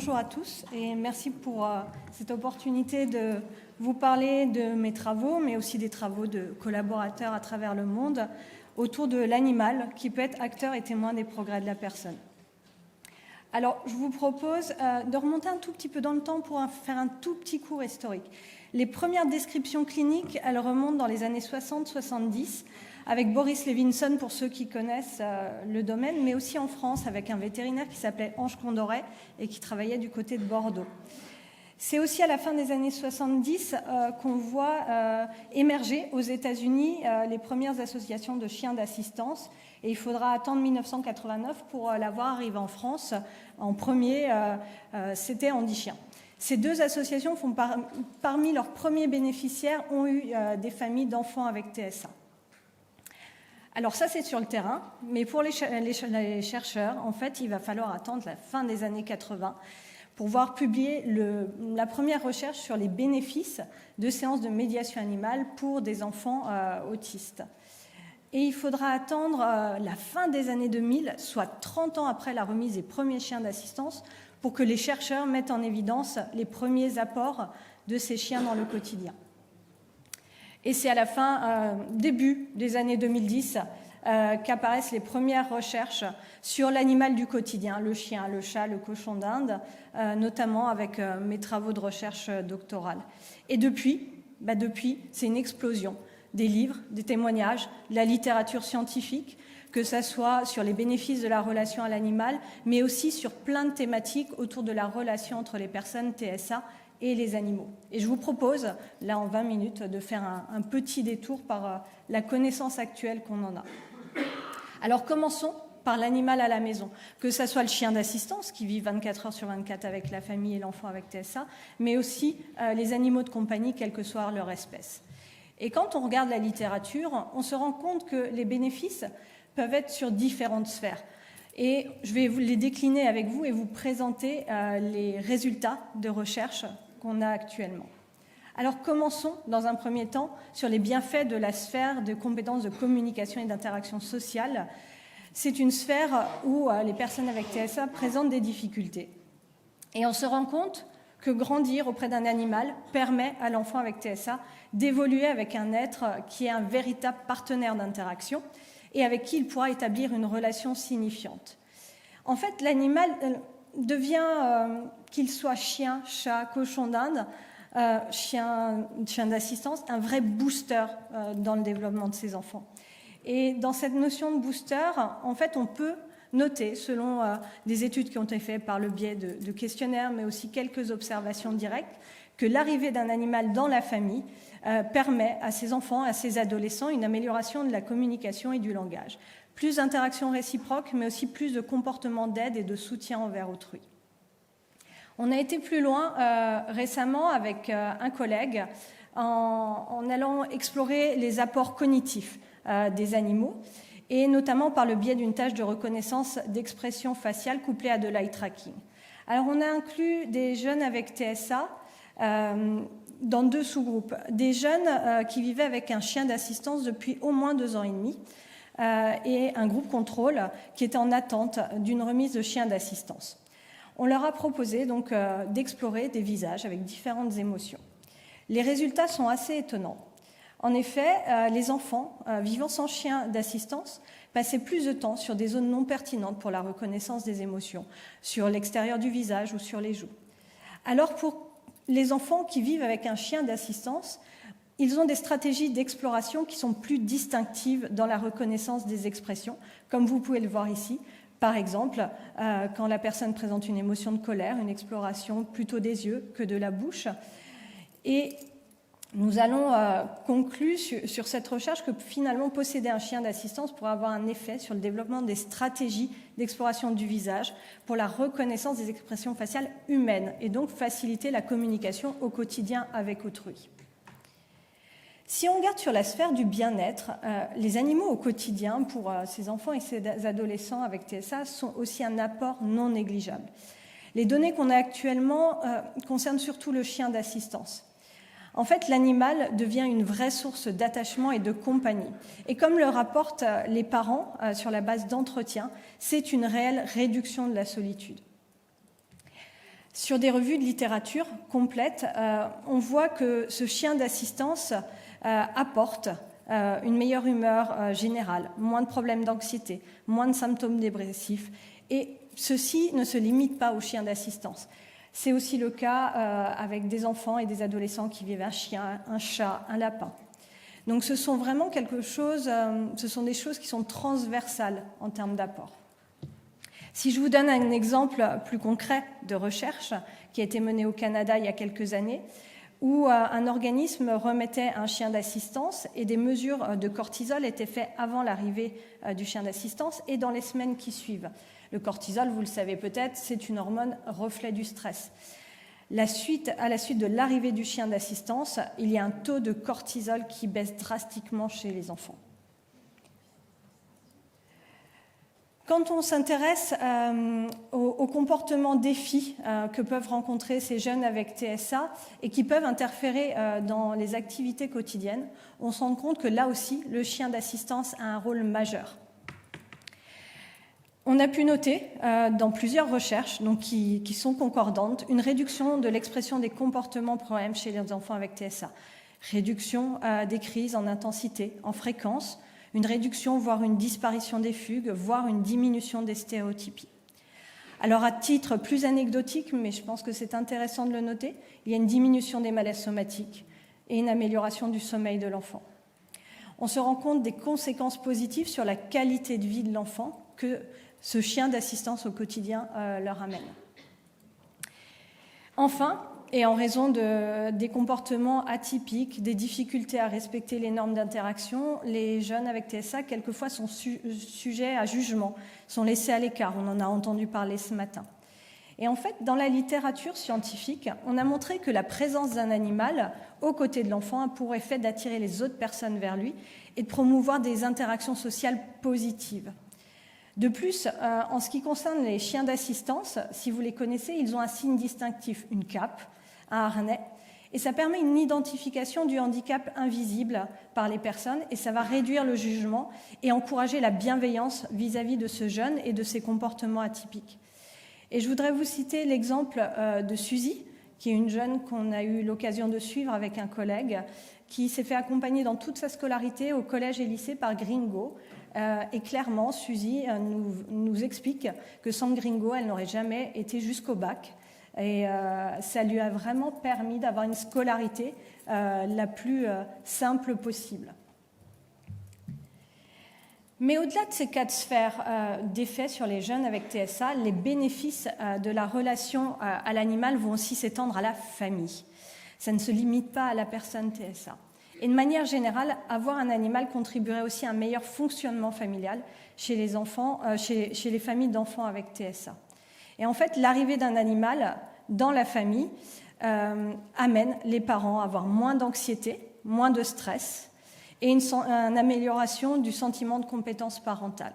bonjour à tous et merci pour cette opportunité de vous parler de mes travaux, mais aussi des travaux de collaborateurs à travers le monde autour de l'animal qui peut être acteur et témoin des progrès de la personne. Alors, je vous propose de remonter un tout petit peu dans le temps pour faire un tout petit cours historique. Les premières descriptions cliniques, elles remontent dans les années 60-70, avec Boris Levinson, pour ceux qui connaissent le domaine, mais aussi en France, avec un vétérinaire qui s'appelait Ange Condoret et qui travaillait du côté de Bordeaux. C'est aussi à la fin des années 70 qu'on voit émerger aux États-Unis les premières associations de chiens d'assistance. Et il faudra attendre 1989 pour la voir arriver en France. En premier, c'était Andy Chien. Ces deux associations font parmi leurs premiers bénéficiaires ont eu des familles d'enfants avec TSA. Alors ça, c'est sur le terrain, mais pour les chercheurs, en fait, il va falloir attendre la fin des années 80 pour voir publier la première recherche sur les bénéfices de séances de médiation animale pour des enfants autistes. Et il faudra attendre la fin des années 2000, soit 30 ans après la remise des premiers chiens d'assistance, pour que les chercheurs mettent en évidence les premiers apports de ces chiens dans le quotidien. Et c'est à la fin, début des années 2010, qu'apparaissent les premières recherches sur l'animal du quotidien, le chien, le chat, le cochon d'Inde, notamment avec mes travaux de recherche doctorale. Et depuis, c'est une explosion des livres, des témoignages, de la littérature scientifique, que ça soit sur les bénéfices de la relation à l'animal, mais aussi sur plein de thématiques autour de la relation entre les personnes TSA et les animaux. Et je vous propose, là en 20 minutes, de faire un petit détour par la connaissance actuelle qu'on en a. Alors commençons par l'animal à la maison, que ça soit le chien d'assistance qui vit 24 heures sur 24 avec la famille et l'enfant avec TSA, mais aussi les animaux de compagnie, quelle que soit leur espèce. Et quand on regarde la littérature, on se rend compte que les bénéfices peuvent être sur différentes sphères. Et je vais vous les décliner avec vous et vous présenter les résultats de recherche qu'on a actuellement. Alors commençons dans un premier temps sur les bienfaits de la sphère de compétences de communication et d'interaction sociale. C'est une sphère où les personnes avec TSA présentent des difficultés. Et on se rend compte que grandir auprès d'un animal permet à l'enfant avec TSA d'évoluer avec un être qui est un véritable partenaire d'interaction et avec qui il pourra établir une relation signifiante. En fait, l'animal devient, qu'il soit chien, chat, cochon d'Inde, chien d'assistance, un vrai booster dans le développement de ses enfants. Et dans cette notion de booster, en fait, on peut noter, selon des études qui ont été faites par le biais de questionnaires, mais aussi quelques observations directes, que l'arrivée d'un animal dans la famille permet à ces enfants, à ces adolescents, une amélioration de la communication et du langage. Plus d'interactions réciproques, mais aussi plus de comportements d'aide et de soutien envers autrui. On a été plus loin récemment avec un collègue en allant explorer les apports cognitifs des animaux, et notamment par le biais d'une tâche de reconnaissance d'expression faciale couplée à de l'eye tracking. Alors on a inclus des jeunes avec TSA dans deux sous-groupes. Des jeunes qui vivaient avec un chien d'assistance depuis au moins 2 ans et demi et un groupe contrôle qui était en attente d'une remise de chien d'assistance. On leur a proposé donc d'explorer des visages avec différentes émotions. Les résultats sont assez étonnants. En effet, les enfants vivant sans chien d'assistance passaient plus de temps sur des zones non pertinentes pour la reconnaissance des émotions, sur l'extérieur du visage ou sur les joues. Alors pour les enfants qui vivent avec un chien d'assistance, ils ont des stratégies d'exploration qui sont plus distinctives dans la reconnaissance des expressions, comme vous pouvez le voir ici. Par exemple, quand la personne présente une émotion de colère, une exploration plutôt des yeux que de la bouche. Et nous allons conclure sur cette recherche que finalement posséder un chien d'assistance pourrait avoir un effet sur le développement des stratégies d'exploration du visage pour la reconnaissance des expressions faciales humaines et donc faciliter la communication au quotidien avec autrui. Si on regarde sur la sphère du bien-être, les animaux au quotidien pour ces enfants et ces adolescents avec TSA sont aussi un apport non négligeable. Les données qu'on a actuellement concernent surtout le chien d'assistance. En fait, l'animal devient une vraie source d'attachement et de compagnie. Et comme le rapportent les parents sur la base d'entretien, c'est une réelle réduction de la solitude. Sur des revues de littérature complètes, on voit que ce chien d'assistance apporte une meilleure humeur générale, moins de problèmes d'anxiété, moins de symptômes dépressifs. Et ceci ne se limite pas aux chiens d'assistance. C'est aussi le cas avec des enfants et des adolescents qui vivent un chien, un chat, un lapin. Donc ce sont vraiment ce sont des choses qui sont transversales en termes d'apport. Si je vous donne un exemple plus concret de recherche qui a été menée au Canada il y a quelques années, où un organisme remettait un chien d'assistance et des mesures de cortisol étaient faites avant l'arrivée du chien d'assistance et dans les semaines qui suivent. Le cortisol, vous le savez peut-être, c'est une hormone reflet du stress. À la suite de l'arrivée du chien d'assistance, il y a un taux de cortisol qui baisse drastiquement chez les enfants. Quand on s'intéresse aux comportements défis que peuvent rencontrer ces jeunes avec TSA et qui peuvent interférer dans les activités quotidiennes, on se rend compte que là aussi, le chien d'assistance a un rôle majeur. On a pu noter dans plusieurs recherches qui sont concordantes une réduction de l'expression des comportements problèmes chez les enfants avec TSA, réduction des crises en intensité, en fréquence, une réduction, voire une disparition des fugues, voire une diminution des stéréotypies. Alors à titre plus anecdotique, mais je pense que c'est intéressant de le noter, il y a une diminution des malaises somatiques et une amélioration du sommeil de l'enfant. On se rend compte des conséquences positives sur la qualité de vie de l'enfant que ce chien d'assistance au quotidien leur amène. Enfin, et en raison des comportements atypiques, des difficultés à respecter les normes d'interaction, les jeunes avec TSA, quelquefois, sont sujets à jugement, sont laissés à l'écart. On en a entendu parler ce matin. Et en fait, dans la littérature scientifique, on a montré que la présence d'un animal aux côtés de l'enfant a pour effet d'attirer les autres personnes vers lui et de promouvoir des interactions sociales positives. De plus, en ce qui concerne les chiens d'assistance, si vous les connaissez, ils ont un signe distinctif, une cape, un harnais, et ça permet une identification du handicap invisible par les personnes et ça va réduire le jugement et encourager la bienveillance vis-à-vis de ce jeune et de ses comportements atypiques. Et je voudrais vous citer l'exemple de Suzy, qui est une jeune qu'on a eu l'occasion de suivre avec un collègue, qui s'est fait accompagner dans toute sa scolarité au collège et lycée par Gringo. Et clairement, Suzy nous explique que sans Gringo, elle n'aurait jamais été jusqu'au bac. Et ça lui a vraiment permis d'avoir une scolarité la plus simple possible. Mais au-delà de ces cas de sphère d'effet sur les jeunes avec TSA, les bénéfices de la relation à l'animal vont aussi s'étendre à la famille. Ça ne se limite pas à la personne TSA. Et de manière générale, avoir un animal contribuerait aussi à un meilleur fonctionnement familial chez les enfants, chez les familles d'enfants avec TSA. Et en fait, l'arrivée d'un animal dans la famille amène les parents à avoir moins d'anxiété, moins de stress et une amélioration du sentiment de compétence parentale.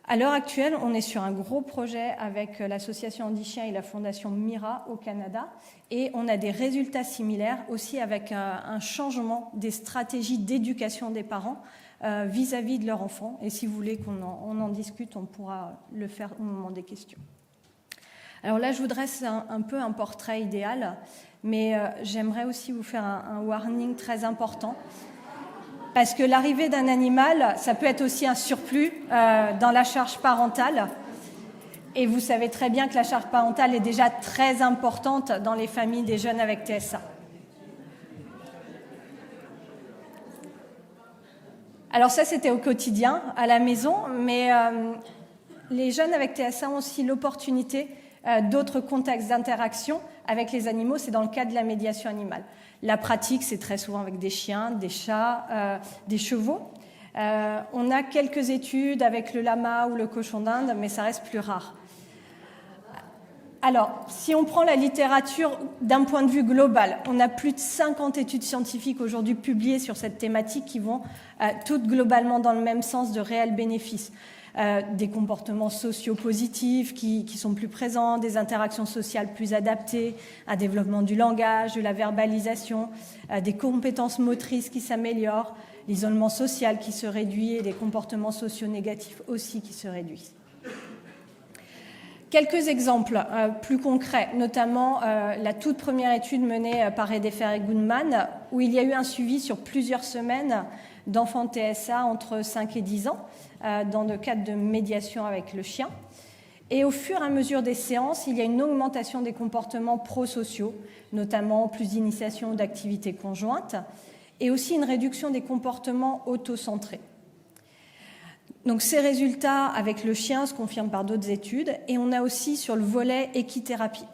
À l'heure actuelle, on est sur un gros projet avec l'association Handichien et la fondation Mira au Canada et on a des résultats similaires aussi avec un changement des stratégies d'éducation des parents vis-à-vis de leurs enfants. Et si vous voulez qu'on en discute, on pourra le faire au moment des questions. Alors là, je vous dresse un peu un portrait idéal, mais j'aimerais aussi vous faire un warning très important. Parce que l'arrivée d'un animal, ça peut être aussi un surplus dans la charge parentale. Et vous savez très bien que la charge parentale est déjà très importante dans les familles des jeunes avec TSA. Alors ça, c'était au quotidien, à la maison, mais les jeunes avec TSA ont aussi l'opportunité d'autres contextes d'interaction avec les animaux. C'est dans le cadre de la médiation animale. La pratique, c'est très souvent avec des chiens, des chats, des chevaux. On a quelques études avec le lama ou le cochon d'Inde, mais ça reste plus rare. Alors, si on prend la littérature d'un point de vue global, on a plus de 50 études scientifiques aujourd'hui publiées sur cette thématique qui vont toutes globalement dans le même sens de réels bénéfices. Des comportements sociaux positifs qui sont plus présents, des interactions sociales plus adaptées, un développement du langage, de la verbalisation, des compétences motrices qui s'améliorent, l'isolement social qui se réduit et des comportements sociaux négatifs aussi qui se réduisent. Quelques exemples plus concrets, notamment la toute première étude menée par Edefer et Goodman, où il y a eu un suivi sur plusieurs semaines d'enfants TSA entre 5 et 10 ans, dans le cadre de médiation avec le chien. Et au fur et à mesure des séances, il y a une augmentation des comportements prosociaux, notamment plus d'initiation d'activités conjointes, et aussi une réduction des comportements autocentrés. Donc ces résultats avec le chien se confirment par d'autres études, et on a aussi sur le volet équithérapie.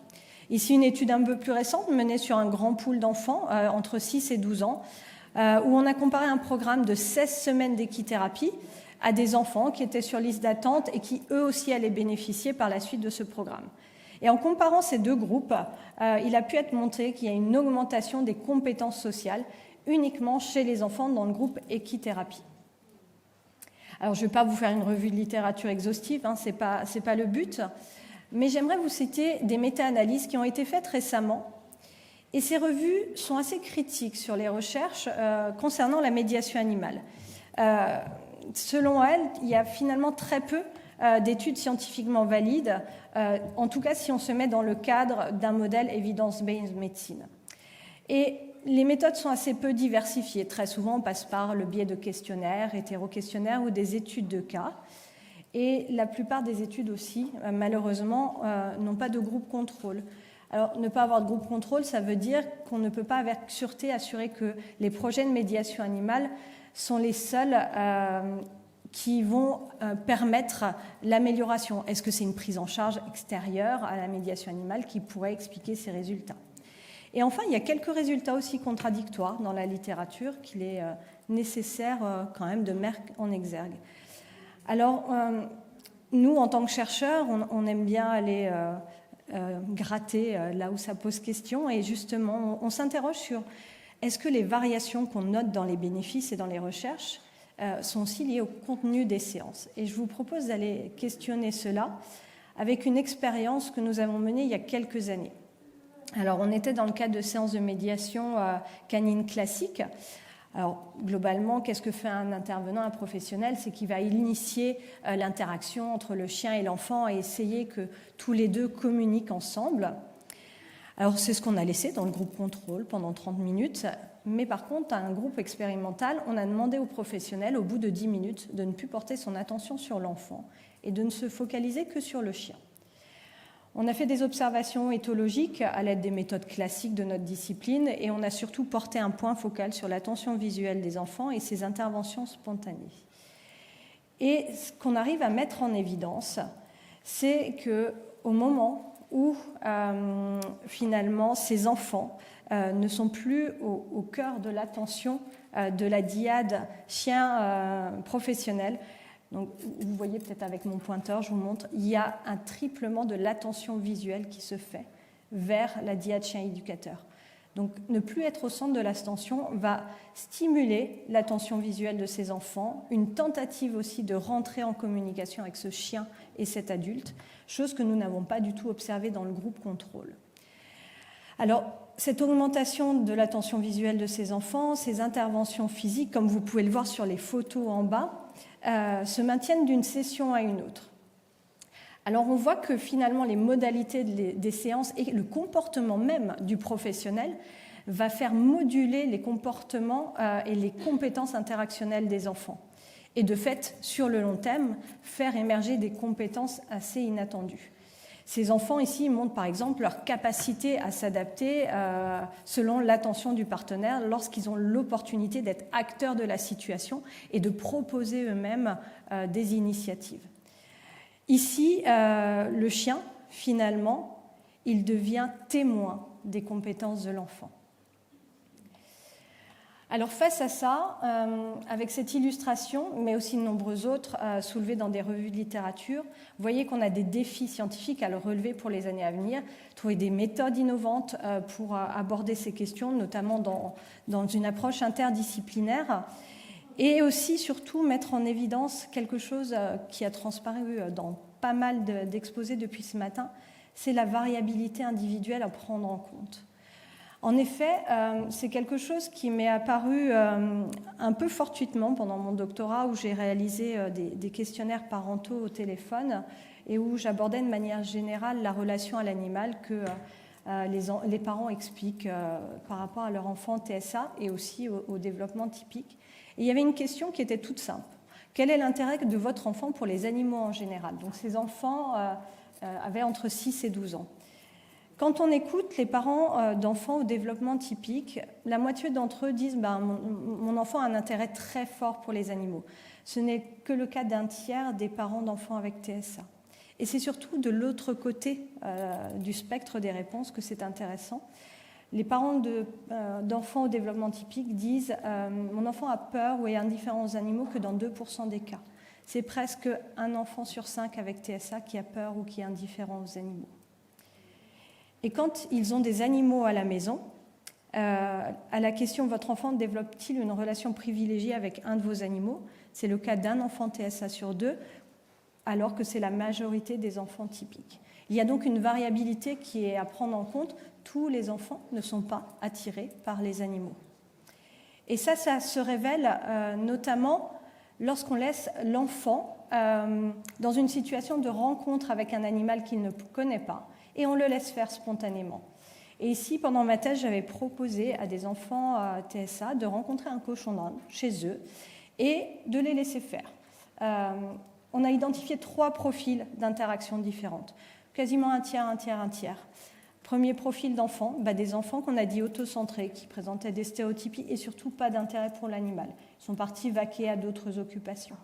Ici, une étude un peu plus récente menée sur un grand pool d'enfants entre 6 et 12 ans, où on a comparé un programme de 16 semaines d'équithérapie à des enfants qui étaient sur liste d'attente et qui eux aussi allaient bénéficier par la suite de ce programme. Et en comparant ces deux groupes, il a pu être montré qu'il y a une augmentation des compétences sociales uniquement chez les enfants dans le groupe équithérapie. Alors je ne vais pas vous faire une revue de littérature exhaustive, hein, ce n'est pas le but, mais j'aimerais vous citer des méta-analyses qui ont été faites récemment. Et ces revues sont assez critiques sur les recherches concernant la médiation animale. Selon elles, il y a finalement très peu d'études scientifiquement valides, en tout cas si on se met dans le cadre d'un modèle evidence-based medicine. Et les méthodes sont assez peu diversifiées. Très souvent, on passe par le biais de questionnaires, hétéro-questionnaires ou des études de cas. Et la plupart des études aussi, malheureusement, n'ont pas de groupe contrôle. Alors, ne pas avoir de groupe contrôle, ça veut dire qu'on ne peut pas avec sûreté assurer que les projets de médiation animale sont les seuls qui vont permettre l'amélioration. Est-ce que c'est une prise en charge extérieure à la médiation animale qui pourrait expliquer ces résultats? Et enfin, il y a quelques résultats aussi contradictoires dans la littérature qu'il est nécessaire quand même de mettre en exergue. Alors, nous, en tant que chercheurs, on aime bien aller gratter là où ça pose question, et justement, on s'interroge sur est-ce que les variations qu'on note dans les bénéfices et dans les recherches sont aussi liées au contenu des séances. Et je vous propose d'aller questionner cela avec une expérience que nous avons menée il y a quelques années. Alors, on était dans le cadre de séances de médiation canine classique. Alors, globalement, qu'est-ce que fait un intervenant, un professionnel? C'est qu'il va initier l'interaction entre le chien et l'enfant et essayer que tous les deux communiquent ensemble. Alors, c'est ce qu'on a laissé dans le groupe contrôle pendant 30 minutes. Mais par contre, à un groupe expérimental, on a demandé au professionnel, au bout de 10 minutes, de ne plus porter son attention sur l'enfant et de ne se focaliser que sur le chien. On a fait des observations éthologiques à l'aide des méthodes classiques de notre discipline et on a surtout porté un point focal sur l'attention visuelle des enfants et ses interventions spontanées. Et ce qu'on arrive à mettre en évidence, c'est qu'au moment où finalement ces enfants ne sont plus au cœur de l'attention de la dyade chien professionnel. Donc, vous voyez peut-être avec mon pointeur, je vous montre, il y a un triplement de l'attention visuelle qui se fait vers la dyade chien-éducateur. Donc, ne plus être au centre de l'attention va stimuler l'attention visuelle de ces enfants, une tentative aussi de rentrer en communication avec ce chien et cet adulte, chose que nous n'avons pas du tout observée dans le groupe contrôle. Alors, cette augmentation de l'attention visuelle de ces enfants, ces interventions physiques, comme vous pouvez le voir sur les photos en bas, se maintiennent d'une session à une autre. Alors on voit que finalement les modalités des séances et le comportement même du professionnel va faire moduler les comportements et les compétences interactionnelles des enfants. Et de fait, sur le long terme, faire émerger des compétences assez inattendues. Ces enfants ici montrent par exemple leur capacité à s'adapter selon l'attention du partenaire lorsqu'ils ont l'opportunité d'être acteurs de la situation et de proposer eux-mêmes des initiatives. Ici, le chien, finalement, il devient témoin des compétences de l'enfant. Alors face à ça, avec cette illustration, mais aussi de nombreuses autres soulevées dans des revues de littérature, vous voyez qu'on a des défis scientifiques à le relever pour les années à venir, trouver des méthodes innovantes pour aborder ces questions, notamment dans une approche interdisciplinaire, et aussi surtout mettre en évidence quelque chose qui a transparu dans pas mal d'exposés depuis ce matin, c'est la variabilité individuelle à prendre en compte. En effet, c'est quelque chose qui m'est apparu un peu fortuitement pendant mon doctorat où j'ai réalisé des questionnaires parentaux au téléphone et où j'abordais de manière générale la relation à l'animal que les parents expliquent par rapport à leur enfant TSA et aussi au développement typique. Et il y avait une question qui était toute simple. Quel est l'intérêt de votre enfant pour les animaux en général? Donc ces enfants avaient entre 6 et 12 ans. Quand on écoute les parents d'enfants au développement typique, la moitié d'entre eux disent mon enfant a un intérêt très fort pour les animaux. Ce n'est que le cas d'un tiers des parents d'enfants avec TSA. Et c'est surtout de l'autre côté du spectre des réponses que c'est intéressant. Les parents d'enfants au développement typique disent mon enfant a peur ou est indifférent aux animaux que dans 2% des cas. C'est presque un enfant sur 5 avec TSA qui a peur ou qui est indifférent aux animaux. Et quand ils ont des animaux à la maison, à la question « Votre enfant développe-t-il une relation privilégiée avec un de vos animaux ?» C'est le cas d'un enfant TSA sur 2, alors que c'est la majorité des enfants typiques. Il y a donc une variabilité qui est à prendre en compte. Tous les enfants ne sont pas attirés par les animaux. Et ça se révèle notamment lorsqu'on laisse l'enfant dans une situation de rencontre avec un animal qu'il ne connaît pas, et on le laisse faire spontanément. Et ici, pendant ma thèse, j'avais proposé à des enfants TSA de rencontrer un cochon d'Inde chez eux et de les laisser faire. On a identifié 3 profils d'interaction différentes, quasiment un tiers, un tiers, un tiers. Premier profil d'enfants, des enfants qu'on a dit autocentrés, qui présentaient des stéréotypies et surtout pas d'intérêt pour l'animal. Ils sont partis vaquer à d'autres occupations.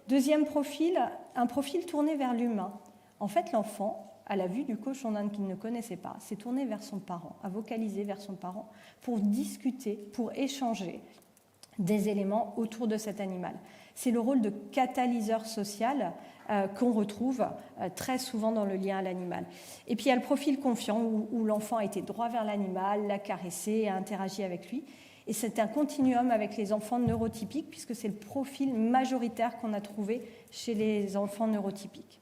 Deuxième profil, un profil tourné vers l'humain. En fait, l'enfant, à la vue du cochon d'Inde qu'il ne connaissait pas, s'est tourné vers son parent, a vocalisé vers son parent pour discuter, pour échanger des éléments autour de cet animal. C'est le rôle de catalyseur social qu'on retrouve très souvent dans le lien à l'animal. Et puis il y a le profil confiant où l'enfant a été droit vers l'animal, l'a caressé, a interagi avec lui. Et c'est un continuum avec les enfants neurotypiques puisque c'est le profil majoritaire qu'on a trouvé chez les enfants neurotypiques.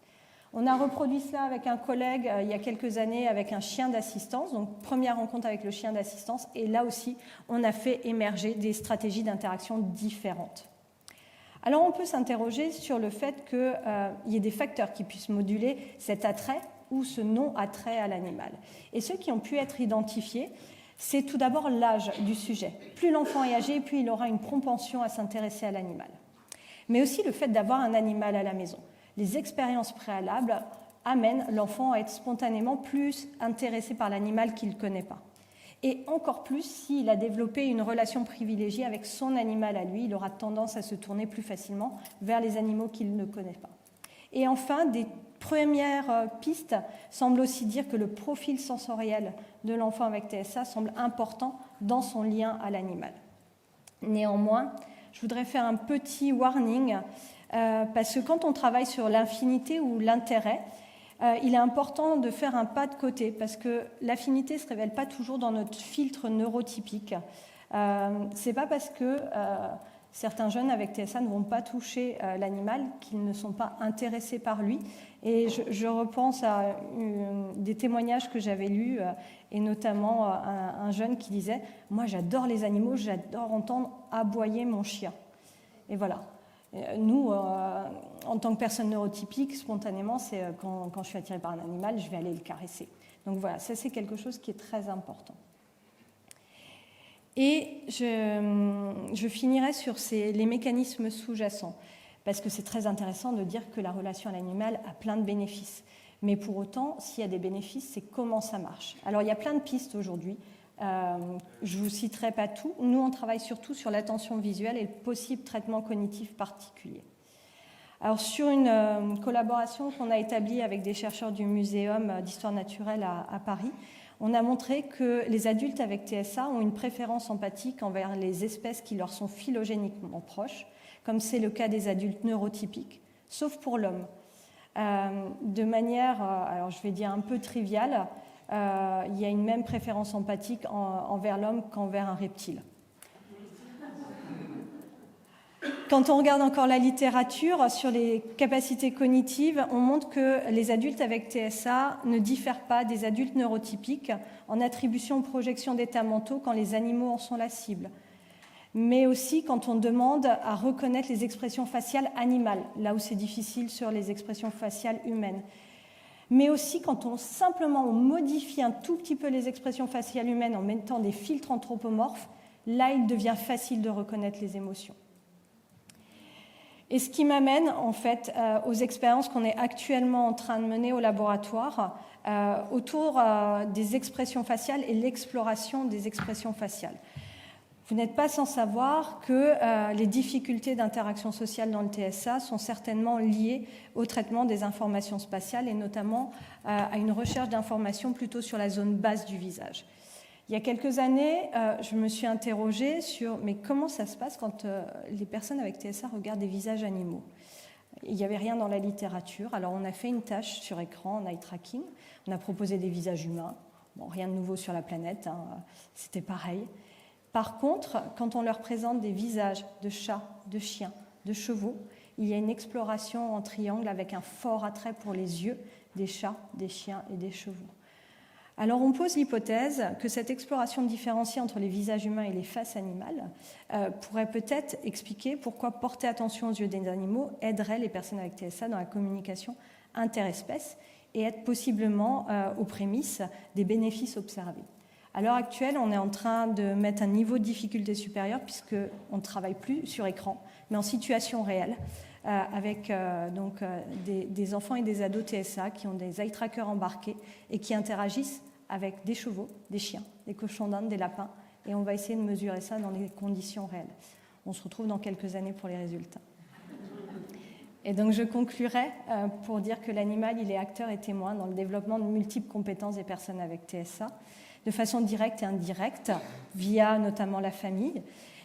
On a reproduit cela avec un collègue il y a quelques années avec un chien d'assistance, donc première rencontre avec le chien d'assistance, et là aussi on a fait émerger des stratégies d'interaction différentes. Alors on peut s'interroger sur le fait qu'il y ait des facteurs qui puissent moduler cet attrait ou ce non-attrait à l'animal. Et ceux qui ont pu être identifiés, c'est tout d'abord l'âge du sujet. Plus l'enfant est âgé, plus il aura une propension à s'intéresser à l'animal. Mais aussi le fait d'avoir un animal à la maison. Les expériences préalables amènent l'enfant à être spontanément plus intéressé par l'animal qu'il ne connaît pas. Et encore plus, s'il a développé une relation privilégiée avec son animal à lui, il aura tendance à se tourner plus facilement vers les animaux qu'il ne connaît pas. Et enfin, des premières pistes semblent aussi dire que le profil sensoriel de l'enfant avec TSA semble important dans son lien à l'animal. Néanmoins, je voudrais faire un petit warning parce que quand on travaille sur l'infinité ou l'intérêt, il est important de faire un pas de côté parce que l'affinité ne se révèle pas toujours dans notre filtre neurotypique. Ce n'est pas parce que certains jeunes avec TSA ne vont pas toucher l'animal qu'ils ne sont pas intéressés par lui. Et je repense à des témoignages que j'avais lus, et notamment un jeune qui disait « Moi, j'adore les animaux, j'adore entendre aboyer mon chien. » Et voilà. Nous, en tant que personne neurotypique, spontanément, c'est quand je suis attirée par un animal, je vais aller le caresser. Donc voilà, ça c'est quelque chose qui est très important. Et je finirai sur les mécanismes sous-jacents, parce que c'est très intéressant de dire que la relation à l'animal a plein de bénéfices. Mais pour autant, s'il y a des bénéfices, c'est comment ça marche. Alors il y a plein de pistes aujourd'hui. Je ne vous citerai pas tout. Nous, on travaille surtout sur l'attention visuelle et le possible traitement cognitif particulier. Alors, sur une collaboration qu'on a établie avec des chercheurs du Muséum d'histoire naturelle à Paris, on a montré que les adultes avec TSA ont une préférence empathique envers les espèces qui leur sont phylogéniquement proches, comme c'est le cas des adultes neurotypiques, sauf pour l'homme. De manière, alors je vais dire un peu triviale, il y a une même préférence empathique envers l'homme qu'envers un reptile. Quand on regarde encore la littérature sur les capacités cognitives, on montre que les adultes avec TSA ne diffèrent pas des adultes neurotypiques en attribution ou projection d'états mentaux quand les animaux en sont la cible. mais aussi quand on demande à reconnaître les expressions faciales animales, là où c'est difficile sur les expressions faciales humaines. Mais aussi quand on modifie un tout petit peu les expressions faciales humaines en mettant des filtres anthropomorphes, là il devient facile de reconnaître les émotions. Et ce qui m'amène en fait aux expériences qu'on est actuellement en train de mener au laboratoire autour des expressions faciales et l'exploration des expressions faciales. Vous n'êtes pas sans savoir que les difficultés d'interaction sociale dans le TSA sont certainement liées au traitement des informations spatiales et notamment à une recherche d'informations plutôt sur la zone basse du visage. Il y a quelques années, je me suis interrogée sur mais comment ça se passe quand les personnes avec TSA regardent des visages animaux. Il n'y avait rien dans la littérature, alors on a fait une tâche sur écran en eye tracking, on a proposé des visages humains, bon, rien de nouveau sur la planète, hein, c'était pareil. Par contre, quand on leur présente des visages de chats, de chiens, de chevaux, il y a une exploration en triangle avec un fort attrait pour les yeux des chats, des chiens et des chevaux. Alors on pose l'hypothèse que cette exploration différenciée entre les visages humains et les faces animales pourrait peut-être expliquer pourquoi porter attention aux yeux des animaux aiderait les personnes avec TSA dans la communication interespèces et être possiblement aux prémices des bénéfices observés. À l'heure actuelle, on est en train de mettre un niveau de difficulté supérieur puisqu'on ne travaille plus sur écran, mais en situation réelle, avec des enfants et des ados TSA qui ont des eye trackers embarqués et qui interagissent avec des chevaux, des chiens, des cochons d'Inde, des lapins, et on va essayer de mesurer ça dans des conditions réelles. On se retrouve dans quelques années pour les résultats. Et donc je conclurai pour dire que l'animal, il est acteur et témoin dans le développement de multiples compétences des personnes avec TSA, de façon directe et indirecte, via notamment la famille.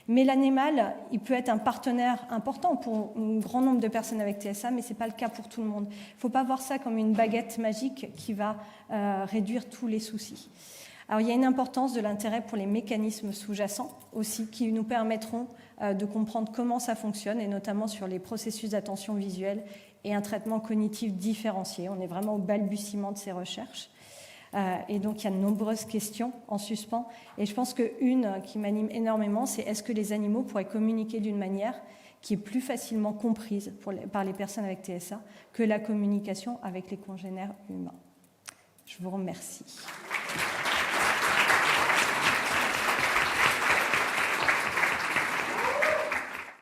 Mais l'animal, il peut être un partenaire important pour un grand nombre de personnes avec TSA, mais ce n'est pas le cas pour tout le monde. Il ne faut pas voir ça comme une baguette magique qui va réduire tous les soucis. Alors, il y a une importance de l'intérêt pour les mécanismes sous-jacents aussi, qui nous permettront de comprendre comment ça fonctionne, et notamment sur les processus d'attention visuelle et un traitement cognitif différencié. On est vraiment au balbutiement de ces recherches. Et donc, il y a de nombreuses questions en suspens. Et je pense qu'une qui m'anime énormément, c'est est-ce que les animaux pourraient communiquer d'une manière qui est plus facilement comprise par les personnes avec TSA que la communication avec les congénères humains. Je vous remercie.